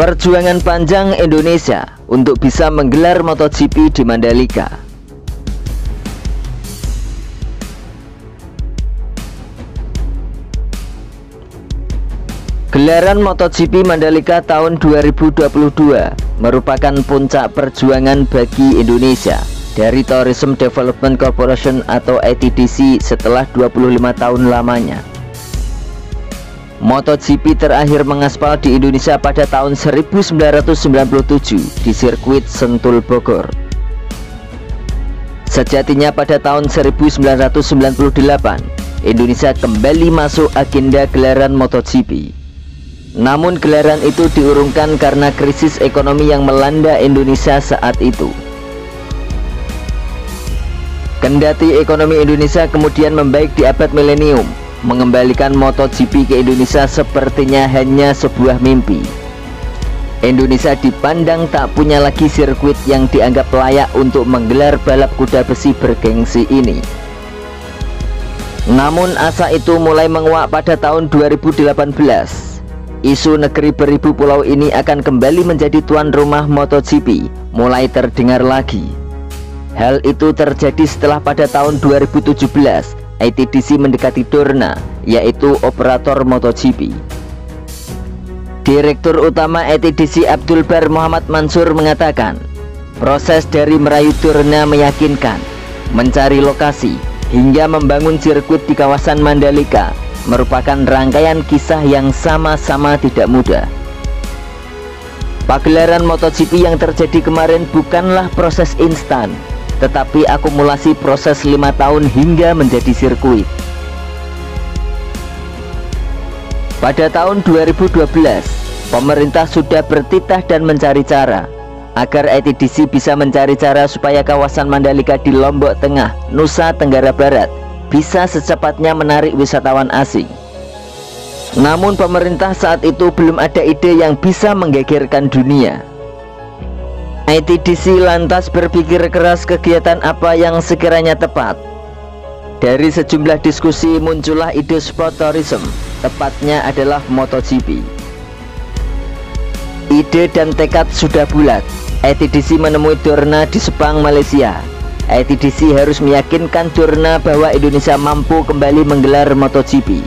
Perjuangan panjang Indonesia untuk bisa menggelar MotoGP di Mandalika. Gelaran MotoGP Mandalika tahun 2022 merupakan puncak perjuangan bagi Indonesia dari Tourism Development Corporation atau ITDC setelah 25 tahun lamanya. MotoGP terakhir mengaspal di Indonesia pada tahun 1997 di sirkuit Sentul Bogor. Sejatinya pada tahun 1998 Indonesia kembali masuk agenda gelaran MotoGP. Namun gelaran itu diurungkan karena krisis ekonomi yang melanda Indonesia saat itu. Kendati ekonomi Indonesia kemudian membaik di abad milenium, mengembalikan MotoGP ke Indonesia sepertinya hanya sebuah mimpi. Indonesia dipandang tak punya lagi sirkuit yang dianggap layak untuk menggelar balap kuda besi bergengsi ini. Namun asa itu mulai menguak pada tahun 2018. Isu negeri beribu pulau ini akan kembali menjadi tuan rumah MotoGP mulai terdengar lagi. Hal itu terjadi setelah pada tahun 2017 ITDC mendekati Dorna, yaitu operator MotoGP. Direktur Utama ITDC Abdul Bar Muhammad Mansur mengatakan, proses dari merayu Dorna meyakinkan, mencari lokasi, hingga membangun sirkuit di kawasan Mandalika merupakan rangkaian kisah yang sama-sama tidak mudah. Pagelaran MotoGP yang terjadi kemarin bukanlah proses instan, tetapi akumulasi proses 5 tahun hingga menjadi sirkuit. Pada tahun 2012, pemerintah sudah bertitah dan mencari cara agar ITDC bisa mencari cara supaya kawasan Mandalika di Lombok Tengah, Nusa Tenggara Barat bisa secepatnya menarik wisatawan asing. Namun pemerintah saat itu belum ada ide yang bisa menggegerkan dunia. ITDC lantas berpikir keras kegiatan apa yang sekiranya tepat. Dari sejumlah diskusi muncullah ide sport tourism, tepatnya adalah MotoGP. Ide dan tekad sudah bulat. ITDC menemui Dorna di Sepang, Malaysia. ITDC harus meyakinkan Dorna bahwa Indonesia mampu kembali menggelar MotoGP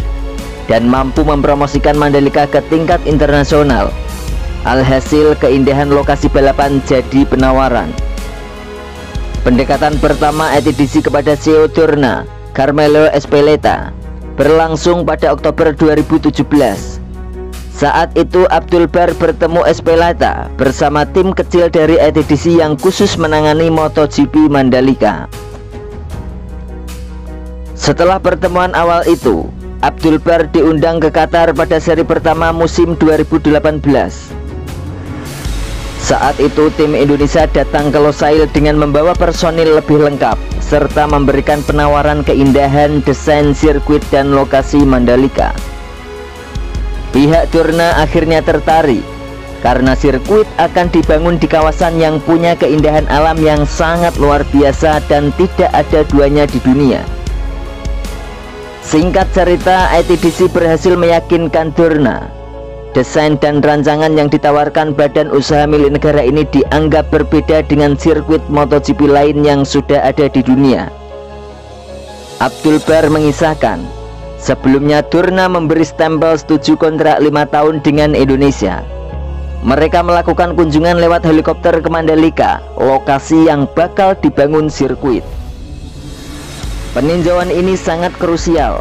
dan mampu mempromosikan Mandalika ke tingkat internasional. Alhasil keindahan lokasi balapan jadi penawaran. Pendekatan pertama ITDC kepada CEO Dorna, Carmelo Ezpeleta, berlangsung pada Oktober 2017. Saat itu Abdul Bar bertemu Ezpeleta bersama tim kecil dari ITDC yang khusus menangani MotoGP Mandalika. Setelah pertemuan awal itu, Abdul Bar diundang ke Qatar pada seri pertama musim 2018. Saat itu tim Indonesia datang ke Losail dengan membawa personil lebih lengkap serta memberikan penawaran keindahan desain sirkuit dan lokasi Mandalika. Pihak Dorna akhirnya tertarik karena sirkuit akan dibangun di kawasan yang punya keindahan alam yang sangat luar biasa dan tidak ada duanya di dunia. Singkat cerita, ITDC berhasil meyakinkan Dorna. Desain dan rancangan yang ditawarkan badan usaha milik negara ini dianggap berbeda dengan sirkuit MotoGP lain yang sudah ada di dunia. Abdul Bar mengisahkan, sebelumnya Dorna memberi stempel setuju kontrak 5 tahun dengan Indonesia. Mereka melakukan kunjungan lewat helikopter ke Mandalika, lokasi yang bakal dibangun sirkuit. Peninjauan ini sangat krusial,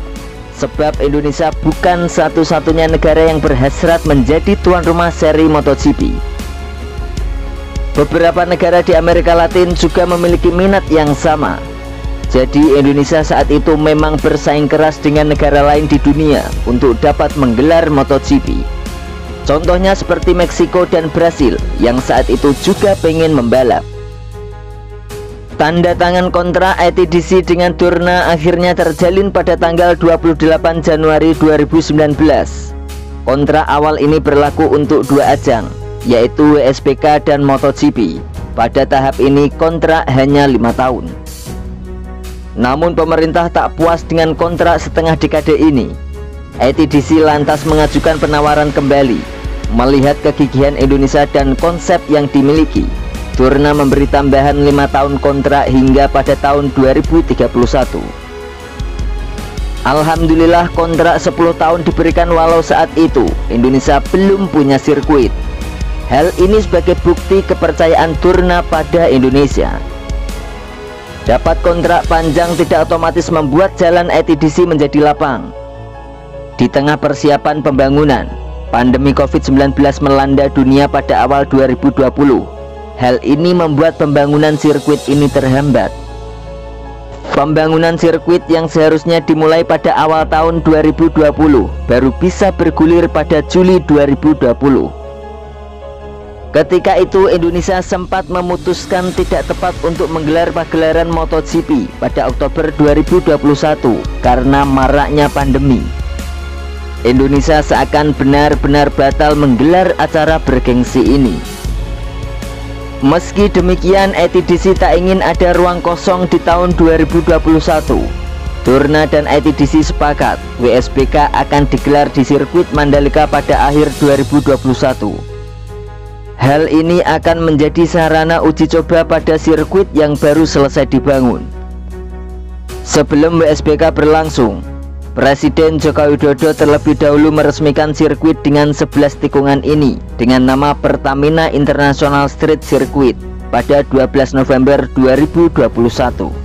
sebab Indonesia bukan satu-satunya negara yang berhasrat menjadi tuan rumah seri MotoGP. Beberapa negara di Amerika Latin juga memiliki minat yang sama. Jadi Indonesia saat itu memang bersaing keras dengan negara lain di dunia untuk dapat menggelar MotoGP. Contohnya seperti Meksiko dan Brasil yang saat itu juga pengen membalap. Tanda tangan kontrak ITDC dengan Dorna akhirnya terjalin pada tanggal 28 Januari 2019. Kontrak awal ini berlaku untuk 2 ajang, yaitu WSBK dan MotoGP. Pada tahap ini kontrak hanya 5 tahun. Namun pemerintah tak puas dengan kontrak setengah dekade ini. ITDC lantas mengajukan penawaran kembali, Melihat kegigihan Indonesia dan konsep yang dimiliki, Dorna memberi tambahan 5 tahun kontrak hingga pada tahun 2031. Alhamdulillah kontrak 10 tahun diberikan walau saat itu Indonesia belum punya sirkuit. Hal ini sebagai bukti kepercayaan Dorna pada Indonesia. Dapat kontrak panjang tidak otomatis membuat jalan ETDC menjadi lapang. Di tengah persiapan pembangunan, pandemi COVID-19 melanda dunia pada awal 2020. Hal ini membuat pembangunan sirkuit ini terhambat. Pembangunan sirkuit yang seharusnya dimulai pada awal tahun 2020 baru bisa bergulir pada Juli 2020. Ketika itu Indonesia sempat memutuskan tidak tepat untuk menggelar pagelaran MotoGP pada Oktober 2021 karena maraknya pandemi. Indonesia seakan benar-benar batal menggelar acara bergengsi ini. Meski demikian, ETDC tak ingin ada ruang kosong di tahun 2021. Dorna dan ETDC sepakat WSBK akan digelar di sirkuit Mandalika pada akhir 2021. Hal ini akan menjadi sarana uji coba pada sirkuit yang baru selesai dibangun. Sebelum WSBK berlangsung, Presiden Joko Widodo terlebih dahulu meresmikan sirkuit dengan 11 tikungan ini dengan nama Pertamina International Street Circuit pada 12 November 2021.